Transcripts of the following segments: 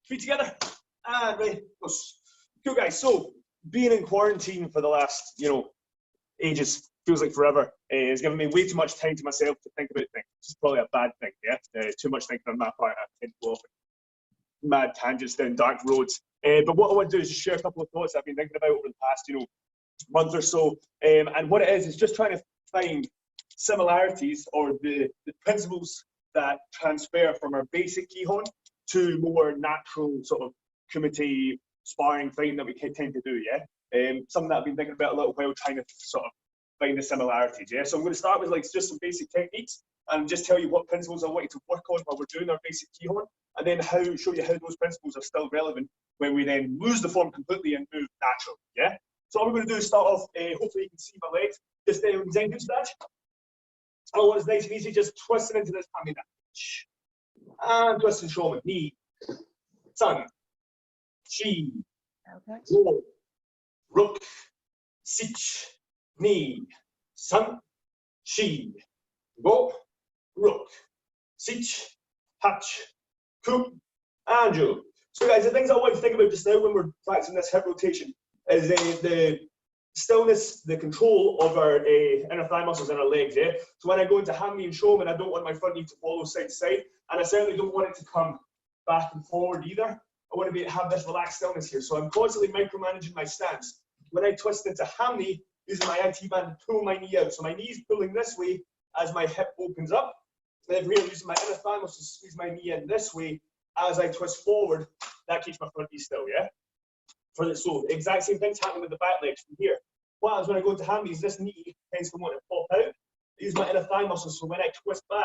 feet together, and right, cool guys. So being in quarantine for the last, ages, feels like forever, has given me way too much time to myself to think about things, which is probably a bad thing, yeah? Too much thinking on my part, I tend to go off mad tangents down dark roads. But what I want to do is just share a couple of thoughts I've been thinking about over the past, month or so. And what it is just trying to find similarities or the principles that transfer from our basic Kihon to more natural sort of kumite sparring fighting that we tend to do, yeah? Something that I've been thinking about a little while, trying to sort of find the similarities, yeah? So I'm going to start with just some basic techniques and just tell you what principles I want you to work on while we're doing our basic Kihon, and then show you how those principles are still relevant when we then lose the form completely and move natural, yeah? So what we're going to do is start off, hopefully you can see my legs, just Zengu stretch. I want it's nice and easy, just twisting into this hamida. And twist and show me. Knee, sun, chi, roll, rook, sich, knee, sun, chi, go, rook, sich, hatch, coup, and you. So guys, the things I want you to think about just now when we're practicing this hip rotation is the stillness, the control of our inner thigh muscles and our legs, yeah? So when I go into hammy and shomen, I don't want my front knee to follow side to side, and I certainly don't want it to come back and forward either. I want to have this relaxed stillness here. So I'm constantly micromanaging my stance. When I twist into hammy, using my IT band to pull my knee out. So my knee's pulling this way as my hip opens up. And then here, using my inner thigh muscles to squeeze my knee in this way as I twist forward. That keeps my front knee still, yeah? So the exact same thing's happening with the back legs from here. What happens when I go into hammies, this knee tends to want to pop out. I use my inner thigh muscles, so when I twist back,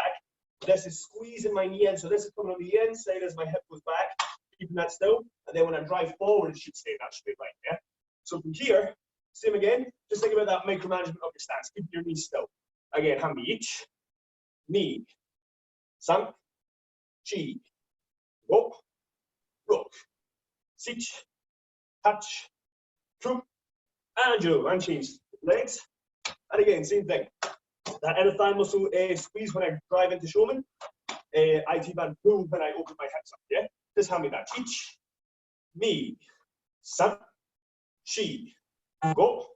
this is squeezing my knee in. So this is coming on the inside as my hip goes back, keeping that still. And then when I drive forward, it should stay in that straight line, yeah? So from here, same again, just think about that micromanagement of your stance, keeping your knees still. Again, hammy each, knee, sun, chi, go, rook, sich, hatch, coup, and you, and change legs. And again, same thing. That inner thigh muscle squeeze when I drive into shomen. IT band pull when I open my hips up, yeah? Just hand me that. Each, me, sun, chi, go,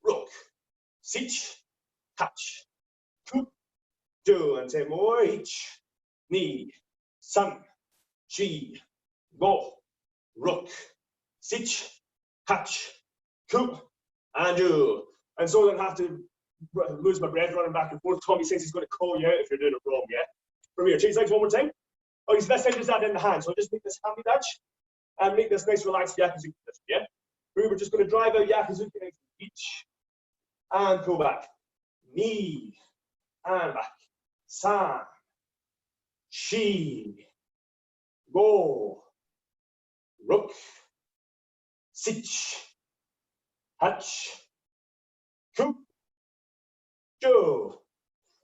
rook, sich, hatch, coup, do, and say more. Each, knee, sun, chi, go, rook, sich, hatch, coup, and do. And so I don't have to lose my breath running back and forth. Tommy says he's going to call you out if you're doing it wrong, yeah? From here, change legs one more time. Okay, so this time just add in the hand. So just make this hammy dash and make this nice relaxed yakuzuki position, yeah? We're just going to drive out yakuzuki nice each and pull back. Knee and back. San, chi, go, rook, sich, hatch, coup, do.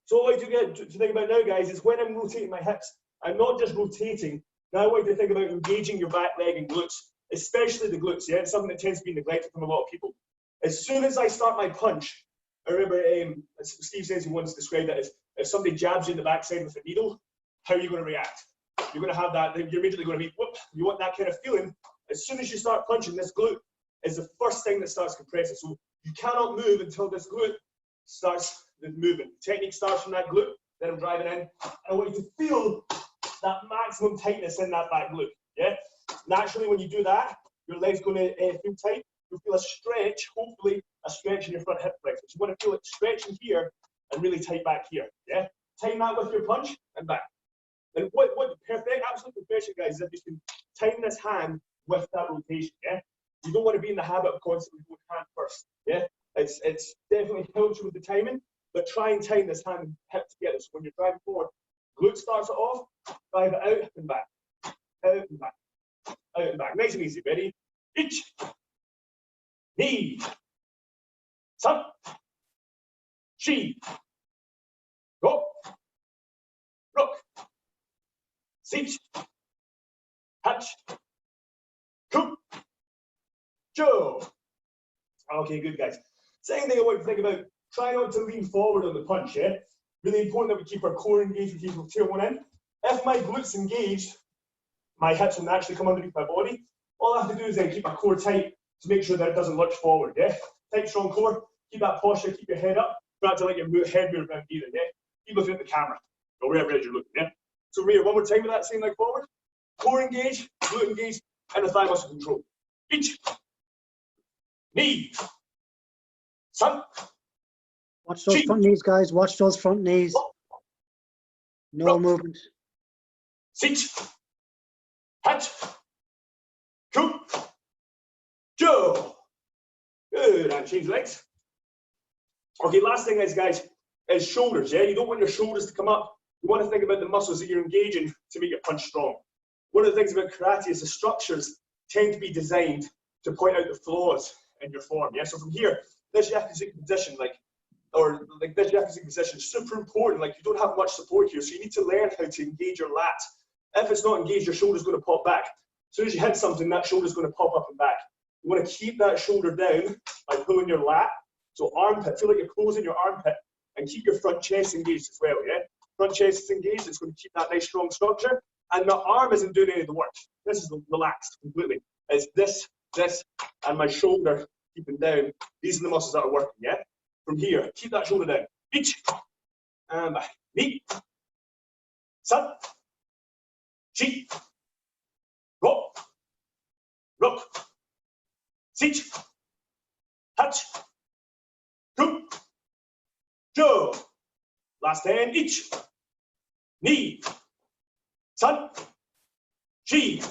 So what I want you to get to think about now, guys, is when I'm rotating my hips, I'm not just rotating. Now I want you to think about engaging your back leg and glutes, especially the glutes, yeah? It's something that tends to be neglected from a lot of people. As soon as I start my punch, I remember Steve says he once described it as if somebody jabs you in the backside with a needle, how are you going to react? You're going to have that, you're immediately going to be, whoop, you want that kind of feeling. As soon as you start punching, this glute is the first thing that starts compressing. So you cannot move until this glute starts moving. Technique starts from that glute, then I'm driving in. I want you to feel that maximum tightness in that back glute, yeah? Naturally, when you do that, your leg's going to feel tight. You'll feel a stretch, hopefully a stretch in your front hip flexors. You want to feel it stretching here and really tight back here, yeah? Time that with your punch and back. And what perfect, absolute perfection, guys, is if you can time this hand with that rotation, yeah? You don't want to be in the habit of constantly going hand first, yeah? It's definitely helps you with the timing, but try and time this hand and hip together. So when you're driving forward, glute starts it off, drive it out and back, out and back, out and back. Nice and easy. Ready? Each, knee, sun, chi, go, rook, sich, hatch, coup, Joe. Okay, good guys. Second thing I want you to think about, try not to lean forward on the punch, yeah? Really important that we keep our core engaged, we keep our tailbone in. If my glutes engaged, my hips will naturally come underneath my body. All I have to do is then keep my core tight to make sure that it doesn't lurch forward, yeah? Tight, strong core, keep that posture, keep your head up. Try not to let your head move around either, yeah? Keep looking at the camera, or wherever it is you're looking, yeah? So here, one more time with that same leg forward. Core engage, glute engage, and the thigh muscle control. Each. Knee. Sun. Watch those front knees, guys. Watch those front knees. No movement. Sit. Hat. Two. Joe. Good. And change legs. Okay, last thing is, guys, is shoulders, yeah? You don't want your shoulders to come up. You want to think about the muscles that you're engaging to make your punch strong. One of the things about karate is the structures tend to be designed to point out the flaws in your form, yeah? So from here, this yakuza position, this yakuza position is super important. Like, you don't have much support here, so you need to learn how to engage your lats. If it's not engaged, your shoulder's going to pop back. As soon as you hit something, that shoulder's going to pop up and back. You want to keep that shoulder down by pulling your lat. So armpit, feel like you're closing your armpit, and keep your front chest engaged as well, yeah? Front chest is engaged, it's going to keep that nice strong structure. And my arm isn't doing any of the work. This is relaxed completely. It's this, and my shoulder keeping down. These are the muscles that are working, yeah? From here, keep that shoulder down. Each, and back. Knee, sun, chi, go, rook, sit, touch, two, Joe. Last hand, each. Knee. Sun. Chi.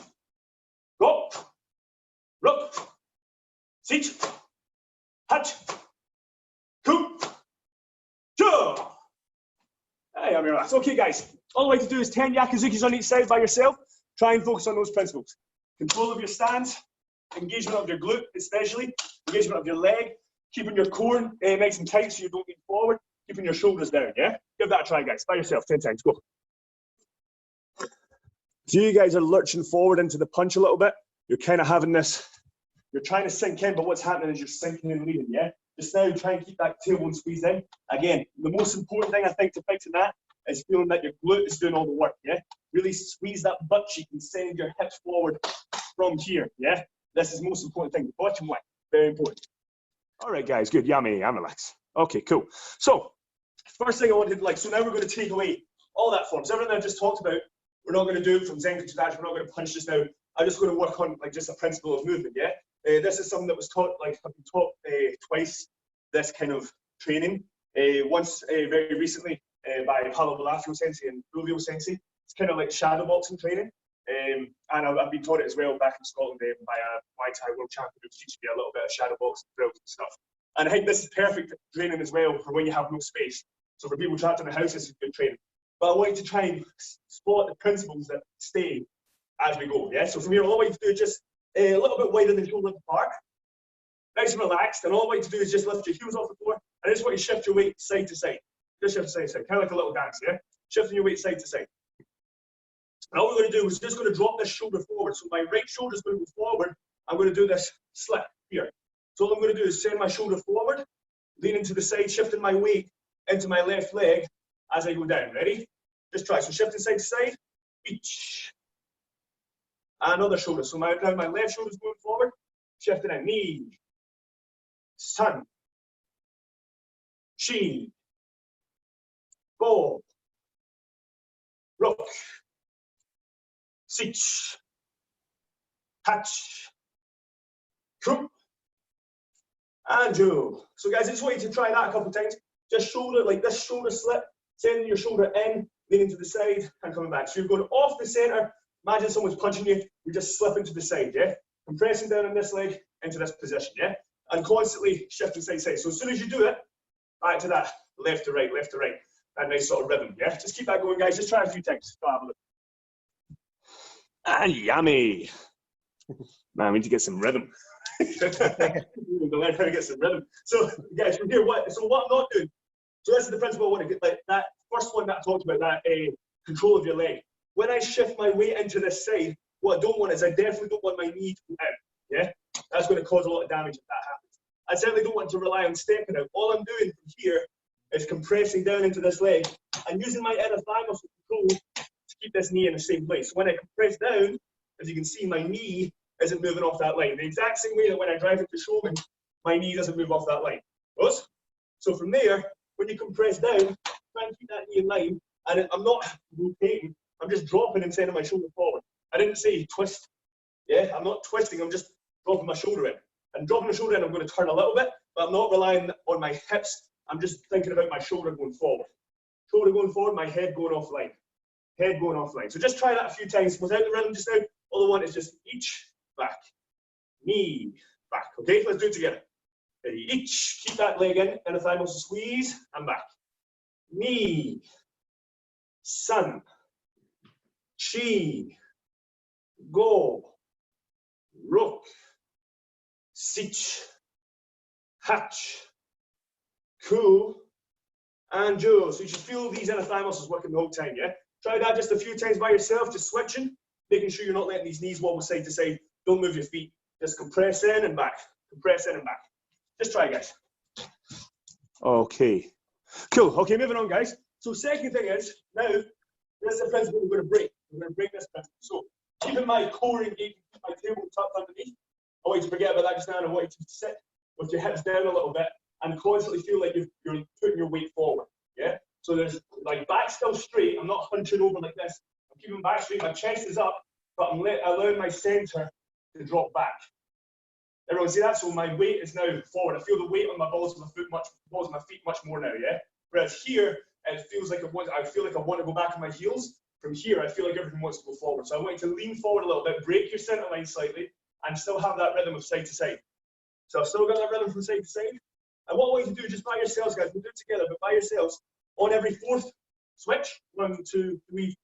Go. Rook. Sit. Touch. Two. Joe. Hey, I'm relaxed. Okay, guys. All I like to do is 10 yakuzukis on each side by yourself. Try and focus on those principles. Control of your stance. Engagement of your glute, especially. Engagement of your leg. Keeping your core nice and tight so you don't lean forward. Keeping your shoulders down, yeah? Give that a try, guys. By yourself, 10 times. Go. So you guys are lurching forward into the punch a little bit. You're kind of having this, you're trying to sink in, but what's happening is you're sinking and leading, yeah? Just now, try and keep that tailbone squeezed in. Again, the most important thing, I think, to fixing that is feeling that your glute is doing all the work, yeah? Really squeeze that butt cheek and send your hips forward from here, yeah? This is the most important thing. The bottom line, very important. All right, guys, good. Yummy, I'm relaxed. Okay, cool. So, first thing I wanted to so now we're going to take away all that forms. Everything I just talked about, we're not going to do it from Zenko to that. We're not going to punch just now. I'm just going to work on just a principle of movement, yeah? This is something that was taught, I've been taught twice, this kind of training. Once very recently by Paulo Balafio Sensei and Rubio Sensei. It's kind of like shadow boxing training. And I've been taught it as well back in Scotland by a Muay Thai world champion who's teaching me a little bit of shadow boxing drills and stuff. And I think this is perfect training as well for when you have no space. So for people trapped in the house, this is good training. But I want you to try and spot the principles that stay as we go. Yeah. So from here, all I want you to do is just a little bit wider than shoulder apart, nice and relaxed. And all I want you to do is just lift your heels off the floor. And I just want you to shift your weight side to side. Just shift side to side, kind of like a little dance. Yeah. Shifting your weight side to side. And all we're going to do is just going to drop this shoulder forward. So my right shoulder is going to go forward. I'm going to do this slip here. So all I'm going to do is send my shoulder forward, leaning to the side, shifting my weight into my left leg as I go down. Ready? Just try. So shifting side to side. Each. Another shoulder. So now my left shoulder is going forward. Shifting in. Knee. Sun. Chi. Go. Rook. Sit. Touch. Crook. And do. So guys, I just want you to try that a couple of times. Just shoulder, like this shoulder slip, sending your shoulder in, leaning to the side, and coming back. So you're going off the center. Imagine someone's punching you. You're just slipping to the side, yeah? Compressing down on this leg into this position, yeah? And constantly shifting side to side. So as soon as you do it, back to that left to right, left to right. That nice sort of rhythm, yeah? Just keep that going, guys. Just try it a few times. Go have a look. And yummy. Man, I need to get some rhythm. Learn how to get some rhythm. So, guys, from here, what I'm not doing. So this is the principle I want to get. Like that first one that I talked about, that control of your leg. When I shift my weight into this side, what I don't want is I definitely don't want my knee to go out. Yeah, that's going to cause a lot of damage if that happens. I certainly don't want to rely on stepping out. All I'm doing from here is compressing down into this leg and using my inner thigh muscle control to keep this knee in the same place. So when I compress down, as you can see, my knee isn't moving off that line. The exact same way that when I drive into Shogun, my knee doesn't move off that line. Goes? So from there, when you compress down, try and keep that knee in line, and I'm not rotating, I'm just dropping and sending my shoulder forward. I didn't say twist. Yeah, I'm not twisting, I'm just dropping my shoulder in. And dropping the shoulder in, I'm going to turn a little bit, but I'm not relying on my hips. I'm just thinking about my shoulder going forward. Shoulder going forward, my head going offline. Head going offline. So just try that a few times without the rhythm just now. All I want is just each, back, knee, back. Okay, let's do it together. Ready, each, keep that leg in, and the thigh muscle squeeze, and back. Knee, sun, chi, go, rook, sich, hatch, ku, and jo. So you should feel these inner thigh muscles working the whole time, yeah? Try that just a few times by yourself, just switching, making sure you're not letting these knees wobble side to side. Don't move your feet. Just compress in and back. Compress in and back. Just try, guys. Okay. Cool. Okay, moving on, guys. So second thing is, now, this is the principle we're going to break. We're going to break this principle. So keeping my core engaged, keep my table tucked underneath. I want you to forget about that just now, and I want you to sit with your hips down a little bit and constantly feel like you're putting your weight forward. Yeah? So there's like back still straight. I'm not hunching over like this. I'm keeping back straight. My chest is up, but I'm allowing my center to drop back. Everyone see that? So my weight is now forward. I feel the weight on my balls of my feet much more now, yeah? Whereas here, it feels like I feel like I want to go back on my heels. From here, I feel like everything wants to go forward. So I want you to lean forward a little bit, break your center line slightly, and still have that rhythm of side to side. So I've still got that rhythm from side to side. And what I want you to do, just by yourselves, guys, we'll do it together, but by yourselves, on every fourth switch, 1, 2, 3,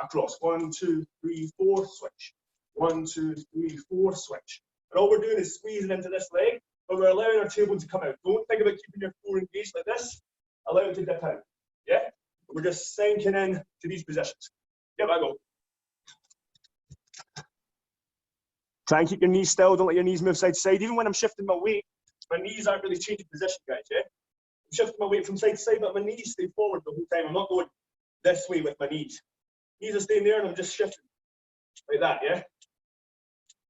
across. 1, 2, 3, 4, switch. 1, 2, 3, 4, switch. And all we're doing is squeezing into this leg, but we're allowing our tailbone to come out. Don't think about keeping your core engaged like this. Allow it to dip out. Yeah? We're just sinking in to these positions. Give it a go. Try and keep your knees still. Don't let your knees move side to side. Even when I'm shifting my weight, my knees aren't really changing position, guys. Yeah? I'm shifting my weight from side to side, but my knees stay forward the whole time. I'm not going this way with my knees. Knees are staying there, and I'm just shifting like that. Yeah.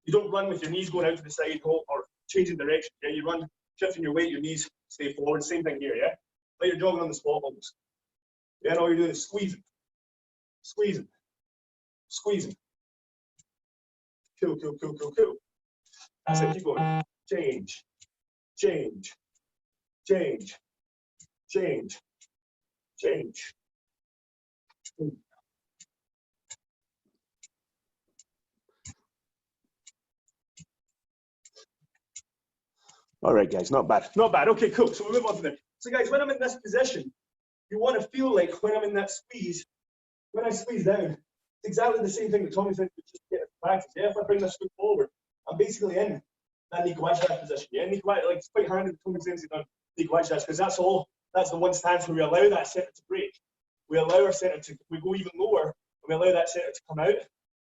You don't run with your knees going out to the side or changing direction. Yeah, you run, shifting your weight, your knees stay forward. Same thing here. Yeah. Like you're jogging on the spot almost. Yeah, and all you're doing is squeezing, squeezing, squeezing. Cool, cool, cool, cool, cool. That's it. Keep going. Change, change, change, change, change. All right, guys, not bad. Not bad. Okay, cool. So we'll move on from there. So, guys, when I'm in this position, you want to feel like when I'm in that squeeze, when I squeeze down, it's exactly the same thing that Tommy said to just get it practice. Yeah, if I bring this foot forward, I'm basically in that Nikkwaji position. Yeah, Nikkwaji, like it's quite handy that Tommy Sensei done Nikkwaji because that's the one stance where we allow that center to break. We allow our center to, we go even lower, and we allow that center to come out.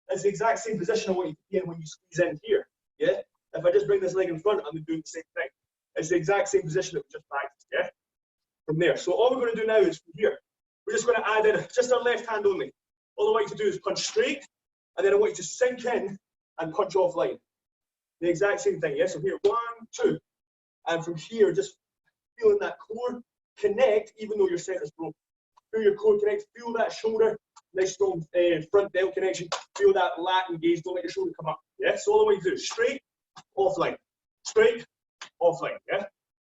That's the exact same position I want you to be in when you squeeze in here. Yeah. If I just bring this leg in front, I'm doing the same thing. It's the exact same position that we just practiced, yeah? From there. So all we're going to do now is from here, we're just going to add in just our left hand only. All I want you to do is punch straight, and then I want you to sink in and punch offline. The exact same thing, yeah? So here, 1, 2. And from here, just feeling that core connect, even though your center's broken. Feel your core connect, feel that shoulder, nice strong front delt connection, feel that lat engaged, don't let your shoulder come up, yeah? So all I want you to do is straight, offline, straight, offline, yeah?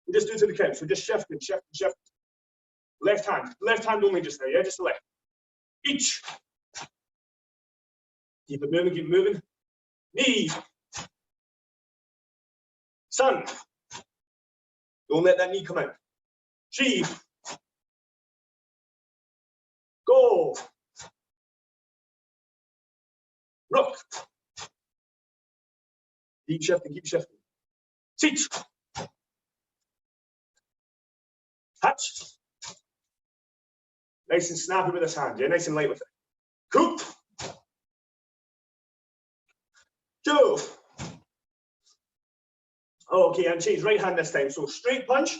We just do it to the count, so just shifting, shifting, shifting. Left hand only just now, yeah? Just the left. Each. Keep it moving, keep it moving. Knee. Sun. Don't let that knee come out. Chi. Go. Rook. Keep shifting, keep shifting. Teach. Hatch. Nice and snappy with this hand, yeah? Nice and light with it. Coop. Two. Okay, and change right hand this time. So straight punch,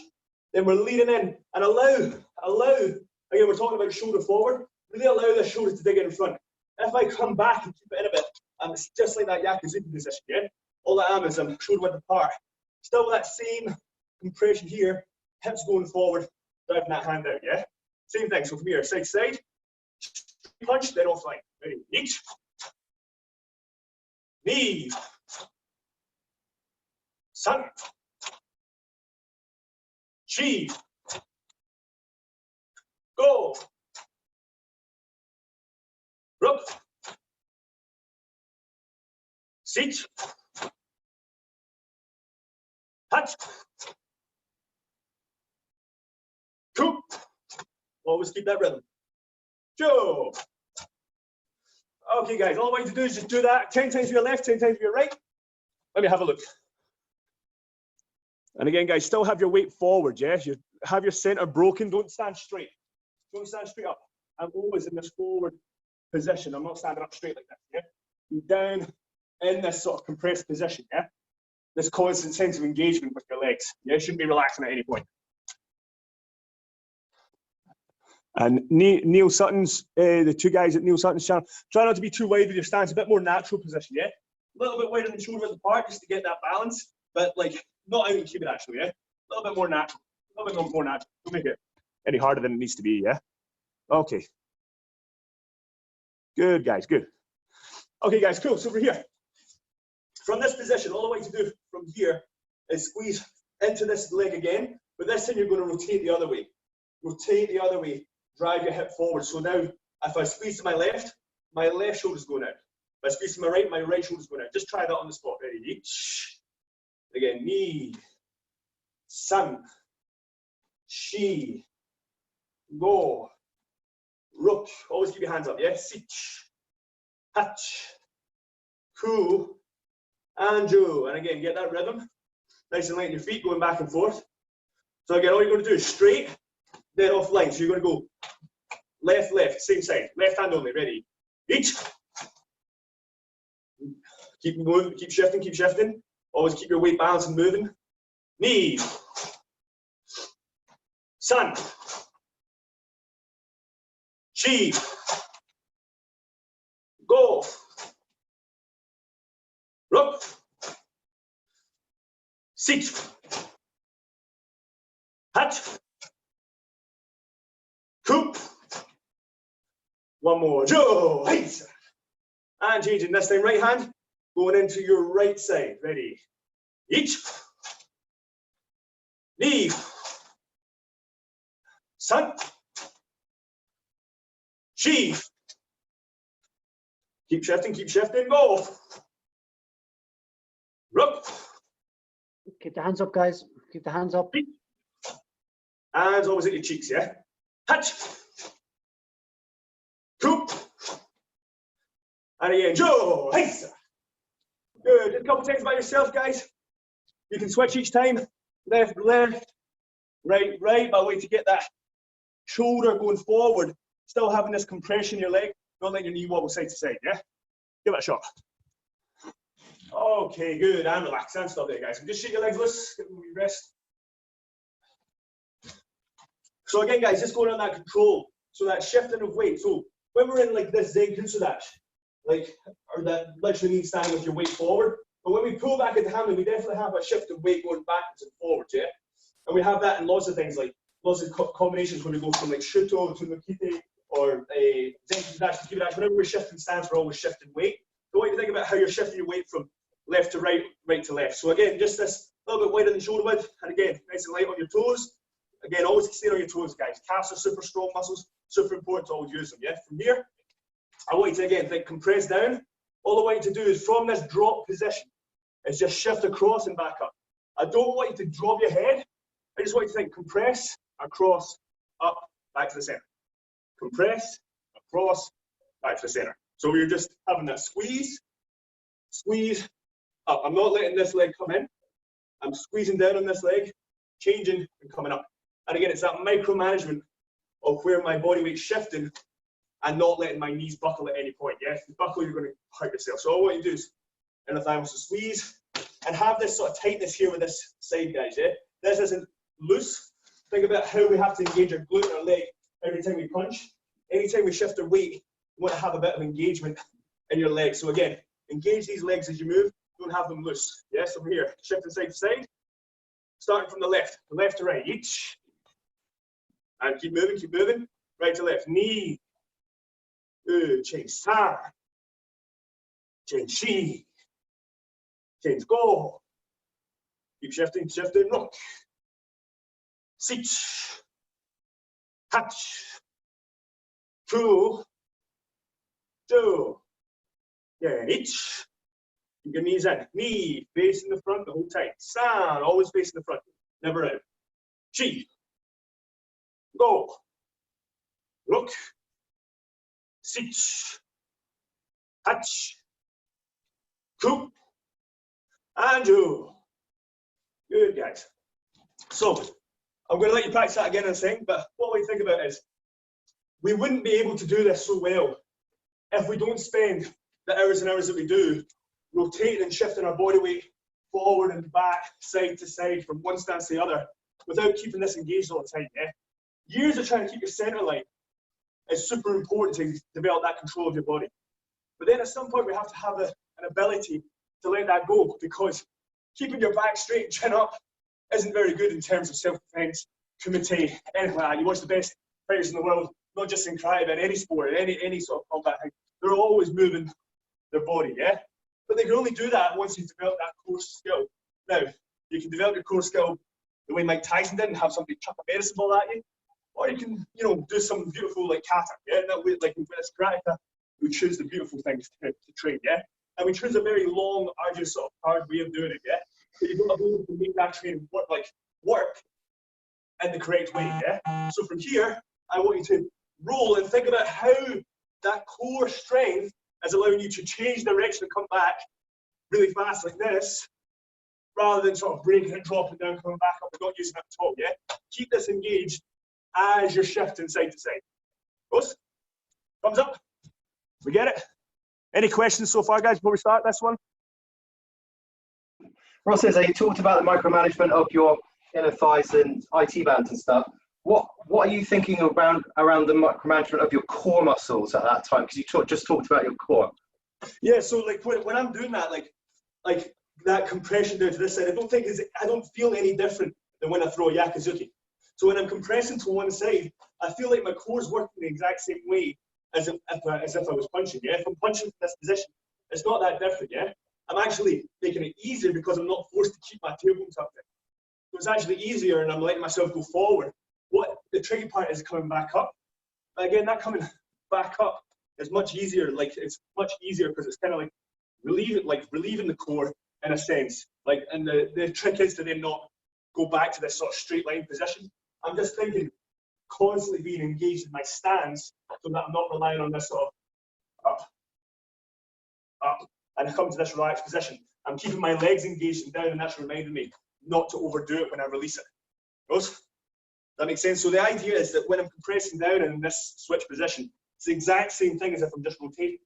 then we're leaning in and allow, again, we're talking about shoulder forward, really allow the shoulder to dig in front. If I come back and keep it in a bit, it's just like that Yakuzuki position, yeah? All I am is I'm shoulder width apart. Still that same compression here, hips going forward, driving that hand out, yeah? Same thing, so from here, side to side, punch, then offline. Ready, each, knee, sun, chi, go, rook, sit, touch, coup. Always keep that rhythm. Joe. Okay, guys, all I want you to do is just do that 10 times to your left, 10 times to your right. Let me have a look. And again, guys, still have your weight forward, yeah? You have your center broken. Don't stand straight. Don't stand straight up. I'm always in this forward position. I'm not standing up straight like this, yeah? Be down in this sort of compressed position, yeah? This constant sense of engagement with your legs. Yeah, you shouldn't be relaxing at any point. And Neil Sutton's, the two guys at Neil Sutton's channel, try not to be too wide with your stance, a bit more natural position, yeah? A little bit wider than the shoulder width apart just to get that balance, but like not out and keep it actually, yeah? A little bit more natural, a little bit more natural. Don't make it any harder than it needs to be, yeah? Okay. Good, guys, good. Okay, guys, cool. So over here, from this position, all the way to do from here is squeeze into this leg again, but this time you're going to rotate the other way. Rotate the other way. Drive your hip forward. So now, if I squeeze to my left shoulder's going out. If I squeeze to my right shoulder's going out. Just try that on the spot. Ready? Again, knee, sun, chi, go, rook. Always keep your hands up, yeah? Sit, touch, ku, and jo. And again, get that rhythm. Nice and light in your feet, going back and forth. So again, all you're going to do is straight, then offline. So you're going to go left, left, same side. Left hand only. Ready? Each. Keep moving, keep shifting, keep shifting. Always keep your weight balanced and moving. Knee. Sun. Chi. Go. Rook. Sit. Hut. Coop. One more. Joe. And changing this time, right hand going into your right side. Ready? Each. Knee. Sun. Chi. Keep shifting, go. Rook. Keep the hands up, guys. Keep the hands up. Hands always at your cheeks, yeah? Touch. Coop. And again, Joe. Good. Just a couple times by yourself, guys. You can switch each time. Left, left, right, right, by way to get that shoulder going forward. Still having this compression in your leg. Don't let your knee wobble side to side, yeah? Give it a shot. Okay, good. And relax. And stop there, guys. So just shake your legs loose. Get them rest. So again, guys, just going on that control. So that shifting of weight. So when we're in like this Zen Kunsudachi, like, or that literally means standing with your weight forward. But when we pull back into hammer, we definitely have a shift of weight going backwards and forwards, yeah? And we have that in lots of things, like lots of combinations when we go from like Shuto to Makite or a Zen Kunsudachi to Kibidachi. Whenever we're shifting stance, we're always shifting weight. So what you think about how you're shifting your weight from left to right, right to left. So again, just this little bit wider than shoulder width, and again, nice and light on your toes. Again, always stay on your toes, guys. Calves are super strong muscles, super important to always use them, yeah? From here, I want you to, again, think compress down. All I want you to do is from this drop position, is just shift across and back up. I don't want you to drop your head. I just want you to think compress, across, up, back to the center. Compress, across, back to the center. So you're just having that squeeze, squeeze, up. I'm not letting this leg come in. I'm squeezing down on this leg, changing and coming up. And again, it's that micromanagement of where my body weight's shifting and not letting my knees buckle at any point. Yeah, if you buckle, you're going to hurt yourself. So all what you do is in the thighs to squeeze and have this sort of tightness here with this side, guys. Yeah, this isn't loose. Think about how we have to engage our glute and our leg every time we punch. Anytime we shift our weight, you want to have a bit of engagement in your legs. So again, engage these legs as you move, don't have them loose. Yeah, so we're here, shifting side to side, starting from the left to right, each. And keep moving, right to left, knee, change, san, change, shi, change, go. Keep shifting, rock, sit, touch, two, yeah, each. Keep your knees in, knee facing the front the whole time, san, always facing the front, never out, chi, go, look, sit, touch, two, and do. Good, guys. So, I'm going to let you practice that again in a second, but what we think about is, we wouldn't be able to do this so well if we don't spend the hours and hours that we do rotating and shifting our body weight forward and back, side to side, from one stance to the other, without keeping this engaged all the time, yeah? Years of trying to keep your center line is super important to develop that control of your body. But then at some point, we have to have an ability to let that go, because keeping your back straight and chin up isn't very good in terms of self-defense, kumite, anything like that. You watch the best fighters in the world, not just in karate, but in any sport, any sort of combat thing, they're always moving their body, yeah? But they can only do that once you've developed that core skill. Now, you can develop your core skill the way Mike Tyson did and have somebody chuck a medicine ball at you, or you can, you know, do something beautiful like kata, yeah? That way, like in British karate, we choose the beautiful things to train, yeah? And we choose a very long, arduous, sort of hard way of doing it, yeah? But you've got to be able to make that training work in the correct way, yeah? So from here, I want you to roll and think about how that core strength is allowing you to change direction and come back really fast like this, rather than sort of breaking it, dropping down, coming back up, and not using it at the top, yeah? Keep this engaged as you're shifting side to side. Goes? Thumbs up. We get it? Any questions so far, guys, before we start this one? Ross says, you talked about the micromanagement of your inner thighs and IT bands and stuff. What are you thinking around the micromanagement of your core muscles at that time? Because you just talked about your core. Yeah, so like when I'm doing that, like that compression down to this side, I don't feel any different than when I throw a yakizuki. So when I'm compressing to one side, I feel like my core's working the exact same way as if I was punching. Yeah, if I'm punching from this position, it's not that different. Yeah, I'm actually making it easier because I'm not forced to keep my tailbone tucked in. So it's actually easier, and I'm letting myself go forward. What the tricky part is coming back up. But again, that coming back up is much easier. Like it's much easier because it's kind of like relieving the core in a sense. Like, and the trick is to then not go back to this sort of straight line position. I'm just thinking constantly being engaged in my stance so that I'm not relying on this sort of up, and I come to this relaxed position. I'm keeping my legs engaged and down, and that's reminding me not to overdo it when I release it. Goes? That makes sense? So the idea is that when I'm compressing down in this switch position, it's the exact same thing as if I'm just rotating.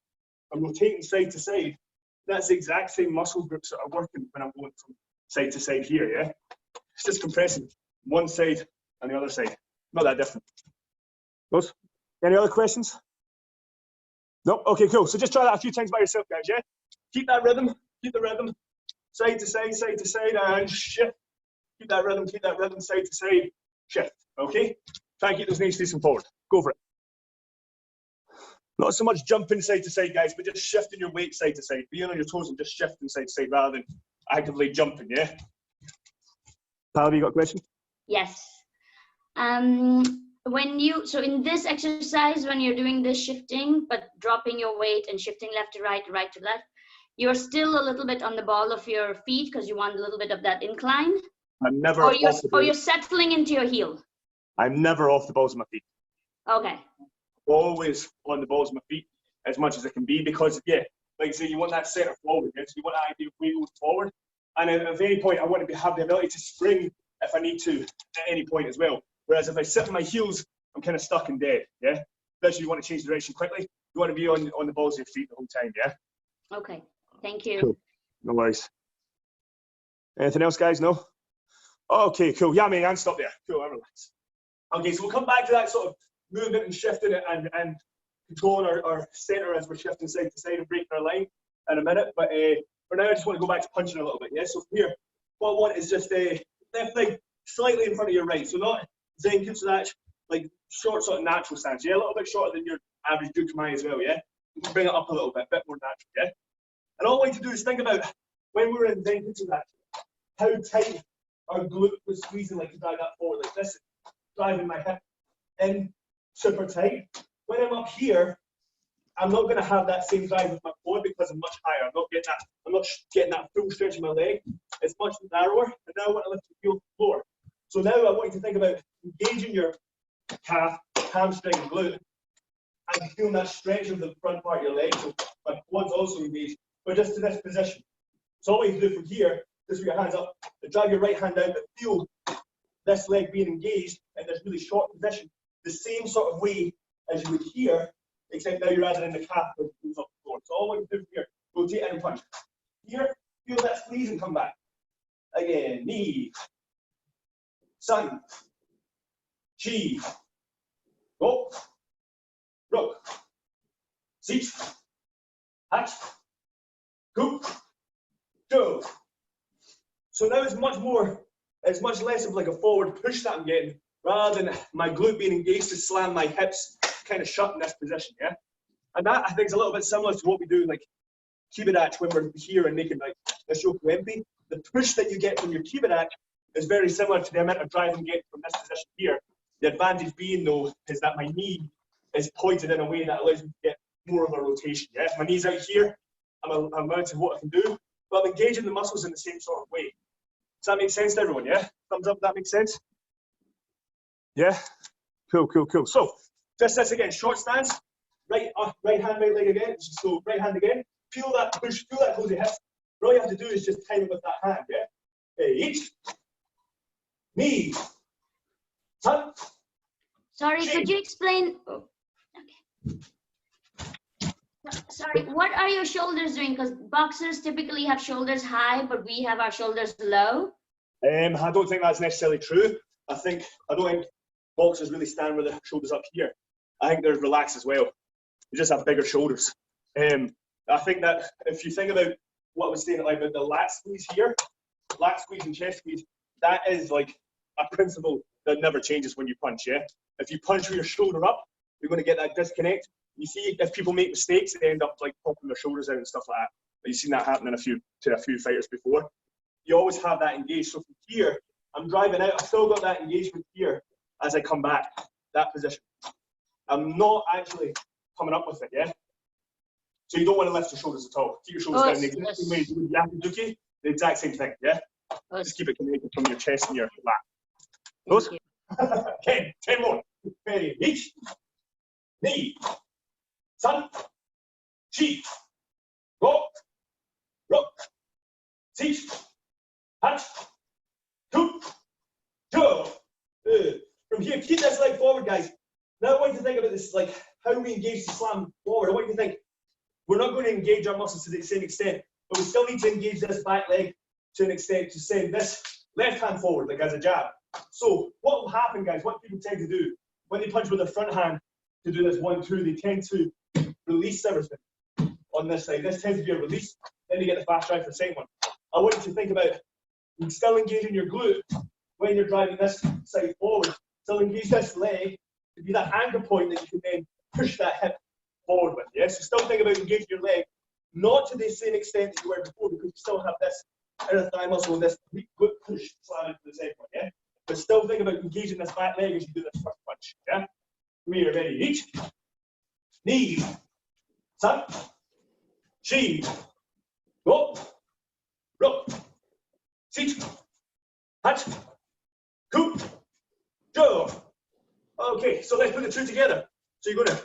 I'm rotating side to side. That's the exact same muscle groups that are working when I'm going from side to side here, yeah? It's just compressing one side and the other side. Not that different. Goes? Any other questions? No? Okay, cool. So just try that a few times by yourself, guys, yeah? Keep that rhythm, keep the rhythm. Side to side, and shift. Keep that rhythm, side to side, shift, okay? Try and keep those knees facing forward. Go for it. Not so much jumping side to side, guys, but just shifting your weight side to side. Being on your toes and just shifting side to side rather than actively jumping, yeah? Pal, have you got a question? Yes. So in this exercise, when you're doing this shifting, but dropping your weight and shifting left to right to left, you're still a little bit on the ball of your feet because you want a little bit of that incline? I'm never or you're settling into your heel? I'm never off the balls of my feet. Okay. Always on the balls of my feet as much as I can be because, yeah, like I say, you want that center forward, yeah? So you want that idea of wiggle forward. And at any point, I want to have the ability to spring if I need to at any point as well. Whereas if I sit on my heels, I'm kind of stuck and dead, yeah? Especially if you want to change direction quickly. You want to be on the balls of your feet the whole time, yeah? Okay, thank you. Cool. No worries. Anything else, guys? No? Okay, cool. Yeah, man, stop there. Cool, I relax. Okay, so we'll come back to that sort of movement and shifting it and controlling our center as we're shifting side to side and breaking our line in a minute. But for now, I just want to go back to punching a little bit. Yeah. So from here, what I want is just left leg slightly in front of your right. So not zen kutsudachi, like short sort of natural stance. Yeah, a little bit shorter than your average jukumai as well. Yeah. You can bring it up a little bit more natural. Yeah. And all I want to do is think about when we're in zen kutsudachi, how tight our glute was squeezing, like to drive that forward like this, driving my hip in super tight. When I'm up here, I'm not going to have that same drive with my quad because I'm much higher. I'm not getting that full stretch of my leg. It's much narrower, and now I want to lift the heel to the floor. So now I want you to think about engaging your calf, hamstring, and glute, and feeling that stretch of the front part of your leg. So my quad's also engaged, but just to this position. So all you do from here, just with your hands up, and drag your right hand down, but feel this leg being engaged in this really short position, the same sort of way as you would here, except now you're adding in the calf that goes up the floor. So all we do from here, rotate in and punch. Here, feel that squeeze and come back. Again, knee, sun, chi, go, rook, seat, hatch, coop, go. So now it's much less of like a forward push that I'm getting, rather than my glute being engaged to slam my hips kind of shut in this position, yeah? And that, I think, is a little bit similar to what we do like kibidachi when we're here and making like a shoku empty. The push that you get from your kibidachi is very similar to the amount of drive I'm getting from this position here. The advantage being, though, is that my knee is pointed in a way that allows me to get more of a rotation, yeah? My knee's out here, I'm mounting what I can do, but I'm engaging the muscles in the same sort of way. Does that make sense to everyone, yeah? Thumbs up, that makes sense? Yeah? Cool, cool, cool. So, just this again, short stance, right hand, right leg again, just go right hand again, feel that push, feel that cozy hips. All you have to do is just time it with that hand, yeah? Okay, each, knee, sun. Sorry, chin. could you explain? Oh, okay. Sorry, what are your shoulders doing? Because boxers typically have shoulders high, but we have our shoulders low. I don't think that's necessarily true. I don't think boxers really stand with their shoulders up here. I think they're relaxed as well. They just have bigger shoulders. I think that if you think about what I was saying, like the lat squeeze here, lat squeeze and chest squeeze, that is like a principle that never changes when you punch, yeah? If you punch with your shoulder up, you're going to get that disconnect. You see, if people make mistakes, they end up like popping their shoulders out and stuff like that. You've seen that happen to a few fighters before. You always have that engaged. So from here, I'm driving out. I've still got that engagement here as I come back, that position. I'm not actually coming up with it, yeah? So you don't want to lift your shoulders at all. Keep your shoulders down the exact same way you do with yakiduki, the exact same thing, yeah? Just keep it connected from your chest and your lap. Those? Okay, 10 more. Ready, each, knee, sun, chi, go, rook, seat, hatch, coop, go. From here, keep this leg forward, guys. Now I want you to think about this, like how we engage the slam forward. I want you to think, we're not going to engage our muscles to the same extent, but we still need to engage this back leg to an extent to send this left hand forward, like as a jab. So what will happen, guys, what people tend to do, when they punch with their front hand to do this 1-2, they tend to release everything on this side. This tends to be a release, then you get the fast drive for the second one. I want you to think about still engaging your glute when you're driving this side forward. Still engage this leg to be that anchor point that you can then push that hip forward with. Yeah? So still think about engaging your leg, not to the same extent that you were before, because you still have this inner thigh muscle and this glute push slamming to the second one. Yeah? But still think about engaging this back leg as you do this first punch. Yeah? Come here, ready, each, knee, sun, chi, go, rook, seat, hatch, coop, go. Okay, so let's put the two together. So you're going to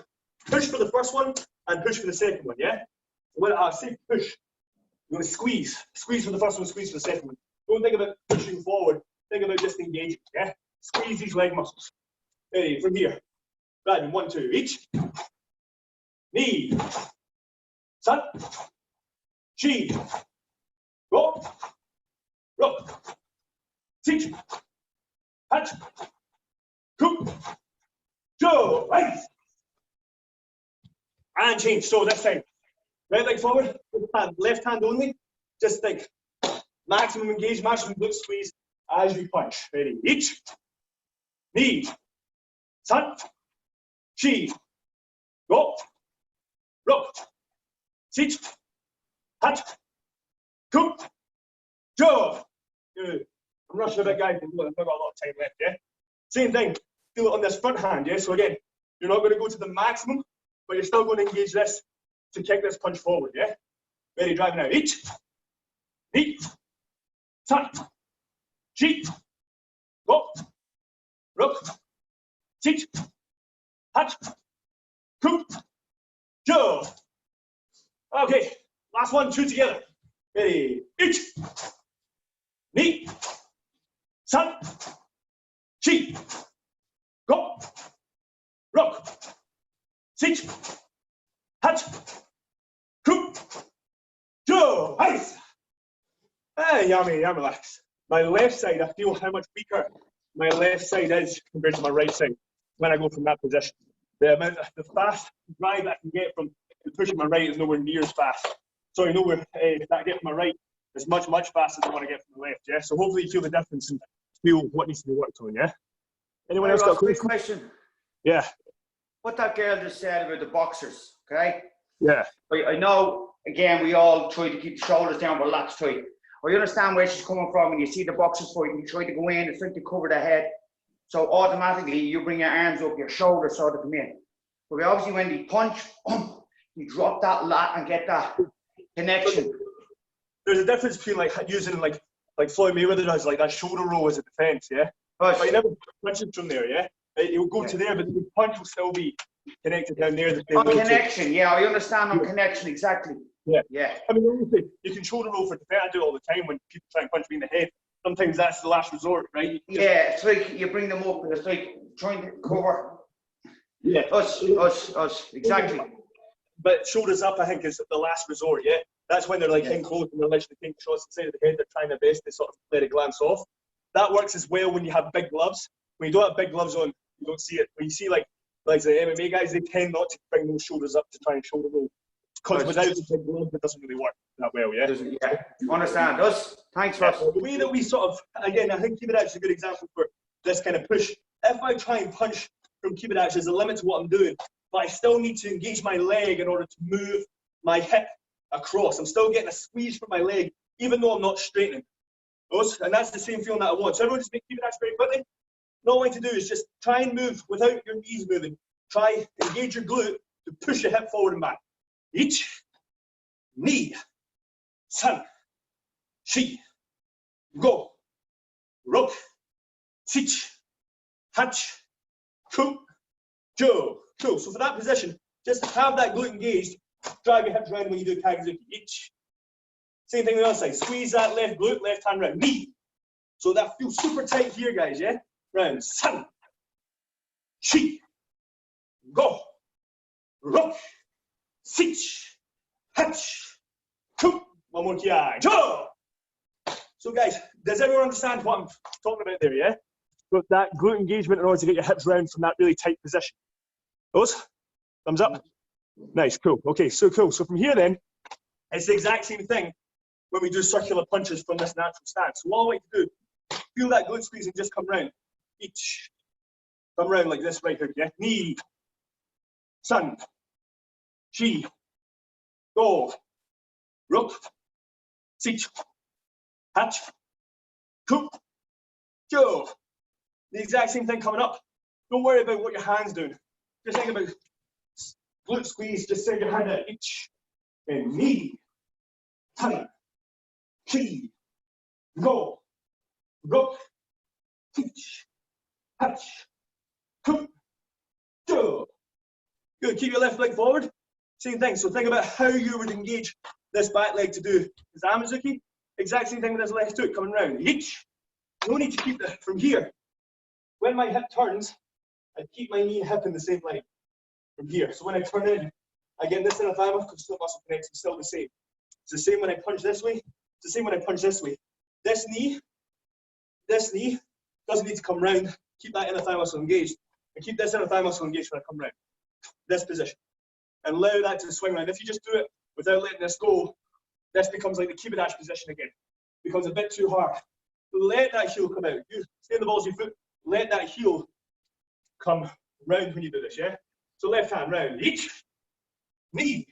push for the first one and push for the second one, yeah? When I say push, you're going to squeeze. Squeeze for the first one, squeeze for the second one. Don't think about pushing forward. Think about just engaging, yeah? Squeeze these leg muscles. Ready, from here. Driving, 1, 2, each. Knee. Sun. Chi. Go. Rook. Seat. Hatch. Coop. Go. Right. And change. So this time, right leg forward, left hand only. Just think, maximum engage, maximum glute squeeze as you punch. Ready? Each, knee, san, chi, go, rock, sit, hat, cook, jaw. Good. I'm rushing a bit, guys. I've not got a lot of time left, yeah? Same thing. Feel it on this front hand, yeah? So again, you're not going to go to the maximum, but you're still going to engage this to kick this punch forward, yeah? Ready, drive now. Each, knee, san, chi, go, rock, sit, hat, cook, jaw. Okay, last one, two together. Ready, each, knee, san, chi, go, rock, sit, hat, cook, jaw. Nice. Yummy, yum, relax. My left side, I feel how much weaker my left side is compared to my right side when I go from that position. The fast drive I can get from pushing my right is nowhere near as fast. Sorry, nowhere that I get from my right is much faster than what I get from the left, yeah? So hopefully you feel the difference and feel what needs to be worked on, yeah? Anyone else got a quick question? Yeah. What that girl just said about the boxers, okay? Yeah. I know, again, we all try to keep the shoulders down, but lats tight. I understand where she's coming from, and you see the boxers fight, and you try to go in, it's like to cover the head. So automatically, you bring your arms up, your shoulders sort of come in. But obviously, when you punch, you drop that lat and get that connection. There's a difference between like using like Floyd Mayweather does, like that shoulder roll as a defense, yeah? But you never punch it from there, yeah? It will go to there, but the punch will still be connected down there. On connection, yeah, I understand on connection, exactly. Yeah. Yeah. I mean, obviously, you can shoulder roll for defense. I do it all the time when people try and punch me in the head. Sometimes that's the last resort, right? Yeah, it's like you bring them up and it's like trying to cover. Yeah. Us, exactly. But shoulders up, I think, is the last resort, yeah? That's when they're like in close and they're literally taking shots inside of the head. They're trying their best to sort of let it glance off. That works as well when you have big gloves. When you don't have big gloves on, you don't see it. When you see like the MMA guys, they tend not to bring those shoulders up to try and shoulder roll. Because without the big gloves, it doesn't really work that well, yeah? Yeah, understand. Us, thanks, Ross. The way that we sort of, again, I think Kibadachi is a good example for this kind of push. If I try and punch from Kibadachi, there's a limit to what I'm doing, but I still need to engage my leg in order to move my hip across. I'm still getting a squeeze from my leg, even though I'm not straightening. And that's the same feeling that I want. So everyone just make Kibadachi very quickly. All I want to do is just try and move without your knees moving. Try, engage your glute to push your hip forward and back. Each, knee, san, chi, go, rock, sit, hatch, cook, jo. Cool. So for that position, just have that glute engaged, drive your hips around when you do Kagezuki. Each. Same thing on the other side. Squeeze that left glute, left hand round. Knee. So that feels super tight here, guys, yeah? Round. San, chi, go, rock, sit, hatch, cook. One more ki, jo. So guys, does everyone understand what I'm talking about there, yeah? Got that glute engagement in order to get your hips round from that really tight position. Those? Thumbs up? Nice, cool. Okay, so cool. So from here then, it's the exact same thing when we do circular punches from this natural stance. So all I like to do, feel that glute squeeze and just come round. Each. Come round like this right hook, yeah? Knee. San. Chi. Go. Rook. Sit. Hatch. Cook. Joe. The exact same thing coming up. Don't worry about what your hand's doing. Just think about glute squeeze, just send your hand out. Each. And knee. San. Chi. Go. Rook. Teach. Hatch. Cook. Joe. Good. Keep your left leg forward. Same thing. So think about how you would engage this back leg to do Zamazuki. Exact same thing with this left hook coming round. Each. No need to keep that from here. When my hip turns, I keep my knee and hip in the same line from here. So when I turn in, I get this in a thigh because still muscle connection is still the same. It's the same when I punch this way. It's the same when I punch this way. This knee doesn't need to come round. Keep that inner thigh muscle engaged. And keep this inner thigh muscle engaged when I come round. This position. and allow that to swing around. If you just do it without letting this go, this becomes like the kibidash position again. Becomes a bit too hard. Let that heel come out. You stay in the balls of your foot. Let that heel come round when you do this, yeah? So left hand round. Ich, ni,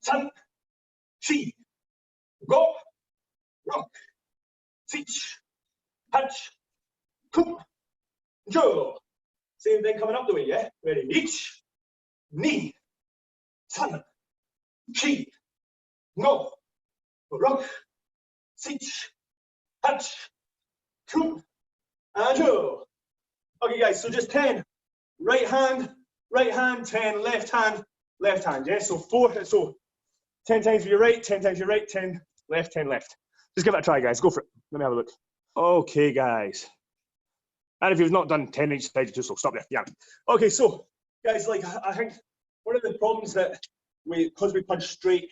san, chi, go, rock, sich, punch, kum, jo. Same thing coming up the way, yeah? Ready? Ich, ni, san, chi, go, rock, sich, punch, kum, and jo. Okay, guys, so just 10. Right hand, 10, left hand, yeah? So 10 times for your right, 10 times your right, 10 left, 10 left. Just give it a try, guys. Go for it. Let me have a look. Okay, guys. And if you've not done 10 each side, just so stop there. Yeah. Okay, so guys, like I think one of the problems that because we punch straight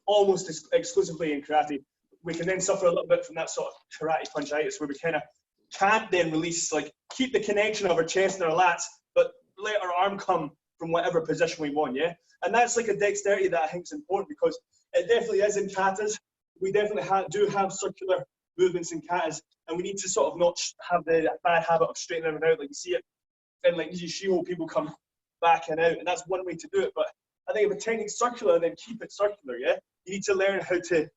almost exclusively in karate, we can then suffer a little bit from that sort of karate punchitis where we kind of can't then release, like keep the connection of our chest and our lats, but let our arm come from whatever position we want, yeah? And that's like a dexterity that I think is important because it definitely is in katas. We definitely do have circular movements in katas, and we need to sort of not have the bad habit of straightening them out. Like you see it in like Shiho, people come back and out, and that's one way to do it. But I think if a technique's circular, then keep it circular, yeah? You need to learn how to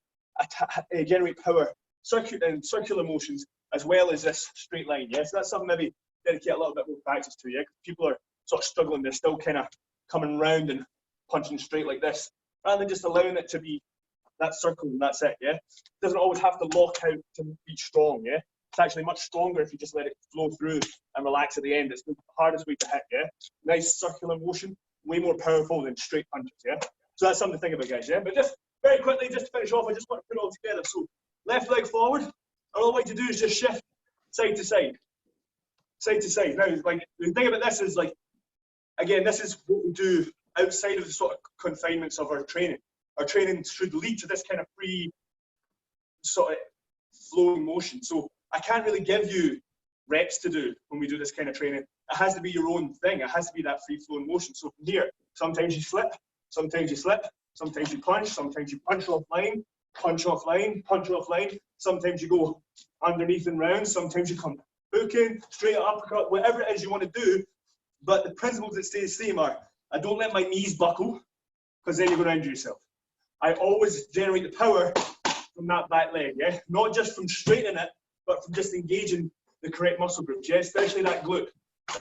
generate power, circular motions, as well as this straight line, yeah? So that's something maybe dedicate a little bit more practice to, yeah? People are sort of struggling, they're still kind of coming round and punching straight like this, rather than just allowing it to be that circle and that's it, yeah? It doesn't always have to lock out to be strong, yeah? It's actually much stronger if you just let it flow through and relax at the end. It's the hardest way to hit, yeah? Nice circular motion, way more powerful than straight punches, yeah? So that's something to think about, guys, yeah? But just very quickly, just to finish off, I just want to put it all together. So left leg forward, and all I want you to do is just shift side to side. Side to side. Now, like, the thing about this is, like, again, this is what we do outside of the sort of confinements of our training. Our training should lead to this kind of free, sort of flowing motion. So I can't really give you reps to do when we do this kind of training. It has to be your own thing. It has to be that free flowing motion. So from here, sometimes you slip, sometimes you slip, sometimes you punch off line, punch off line, punch off line. Sometimes you go underneath and round, sometimes you come hooking, straight uppercut, whatever it is you want to do. But the principles that stay the same are, I don't let my knees buckle, because then you're going to injure yourself. I always generate the power from that back leg, yeah? Not just from straightening it, but from just engaging the correct muscle groups, yeah? Especially that glute.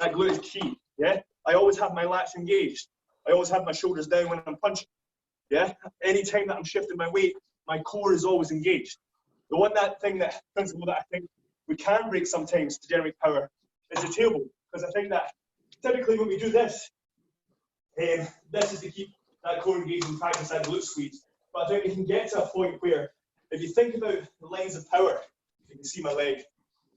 That glute is key, yeah? I always have my lats engaged. I always have my shoulders down when I'm punching, yeah? Anytime that I'm shifting my weight, my core is always engaged. The principle that I think we can break sometimes to generate power is the tailbone, because I think that typically when we do this, this is to keep that core engaged and practice that glute squeeze. But I think we can get to a point where, if you think about the lines of power, you can see my leg.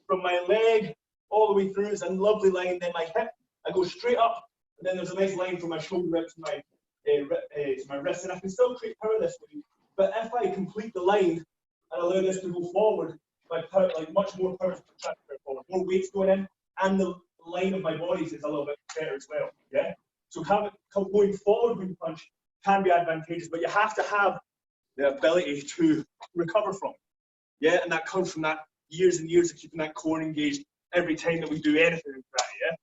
From my leg all the way through is a lovely line, then my hip, I go straight up, and then there's a nice line from my shoulder up to my wrist, and I can still create power this way. But if I complete the line and allow this to go forward, my power, like much more power to transfer forward, more weight's going in, and the line of my body is a little bit better as well, yeah? So going forward when you punch can be advantageous, but you have to have the ability to recover from, yeah? And that comes from that years and years of keeping that core engaged every time that we do anything in karate, yeah?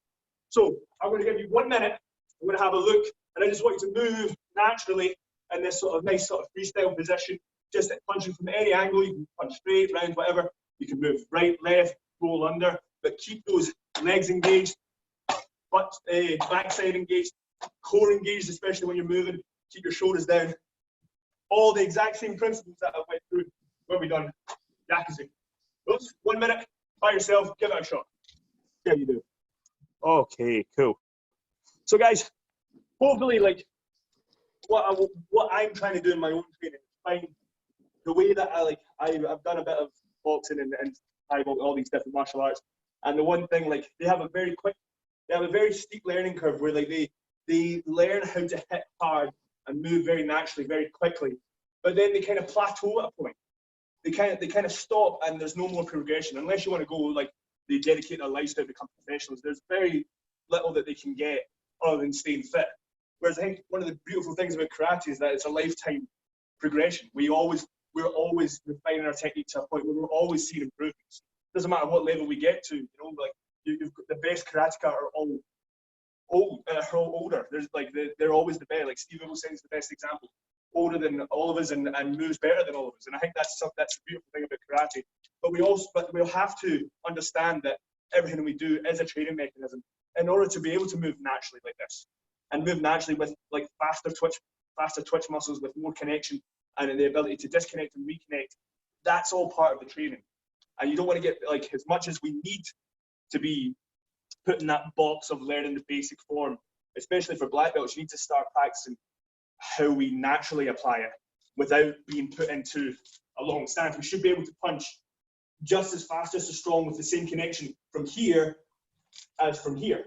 So I'm going to give you 1 minute. I'm going to have a look, and I just want you to move naturally in this sort of nice sort of freestyle position, just punching from any angle. You can punch straight, round, whatever. You can move right, left, roll under, but keep those legs engaged, butt, backside engaged, core engaged, especially when you're moving. Keep your shoulders down. All the exact same principles that I went through when we done Yakuza. Those 1 minute by yourself, give it a shot. Yeah, you do. Okay, cool. So guys, hopefully, like, what I'm trying to do in my own training, find the way that I've done a bit of boxing and all these different martial arts, and the one thing, like, they have a very steep learning curve where, like, they learn how to hit hard and move very naturally, very quickly, but then they kind of plateau at a point. They kind of stop, and there's no more progression unless you want to go, like, they dedicate their lives to become professionals. There's very little that they can get other than staying fit. Whereas I think one of the beautiful things about karate is that it's a lifetime progression. We're always refining our technique to a point where we're always seeing improvements. Doesn't matter what level we get to, you know, like you've got the best karateka are all older. There's like they're always the best. Like Steve Wilson is the best example. Older than all of us and moves better than all of us. And I think that's the beautiful thing about karate. But we'll have to understand that everything we do is a training mechanism in order to be able to move naturally like this, and move naturally with like faster twitch muscles with more connection and the ability to disconnect and reconnect. That's all part of the training. And you don't want to get like as much as we need to be put in that box of learning the basic form, especially for black belts. You need to start practicing how we naturally apply it without being put into a long stance. We should be able to punch just as fast, just as strong with the same connection from here as from here,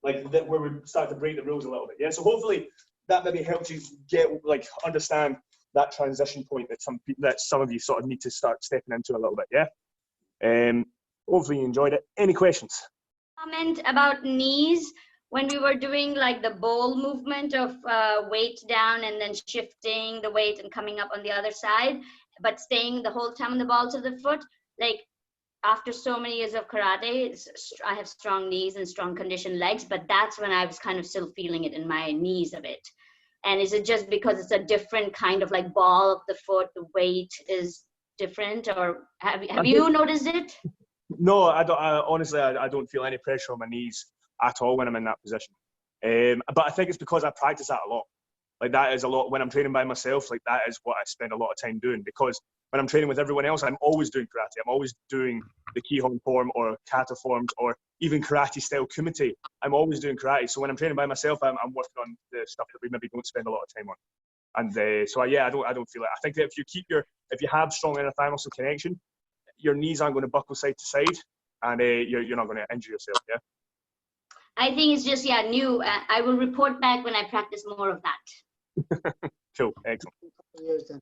like that, where we start to break the rules a little bit. Yeah, so hopefully that maybe helps you get like understand that transition point that some of you sort of need to start stepping into a little bit. Yeah. Hopefully you enjoyed it. Any questions? Comment about knees. When we were doing like the bowl movement of weight down and then shifting the weight and coming up on the other side, but staying the whole time on the balls of the foot, like after so many years of karate, I have strong knees and strong conditioned legs, but that's when I was kind of still feeling it in my knees a bit. And is it just because it's a different kind of like ball of the foot, the weight is different, or have you noticed it? No, I don't. Honestly, I don't feel any pressure on my knees at all when I'm in that position. But I think it's because I practice that a lot. Like that is a lot when I'm training by myself. Like that is what I spend a lot of time doing, because when I'm training with everyone else, I'm always doing karate. I'm always doing the Kihon form or kata forms or even karate style kumite. I'm always doing karate. So when I'm training by myself, I'm working on the stuff that we maybe don't spend a lot of time on. And so yeah, I don't feel it. I think that if you have strong inner thigh muscle connection, your knees aren't going to buckle side to side, and you're not going to injure yourself. Yeah. I think it's just new. I will report back when I practice more of that. Cool, excellent. Years then.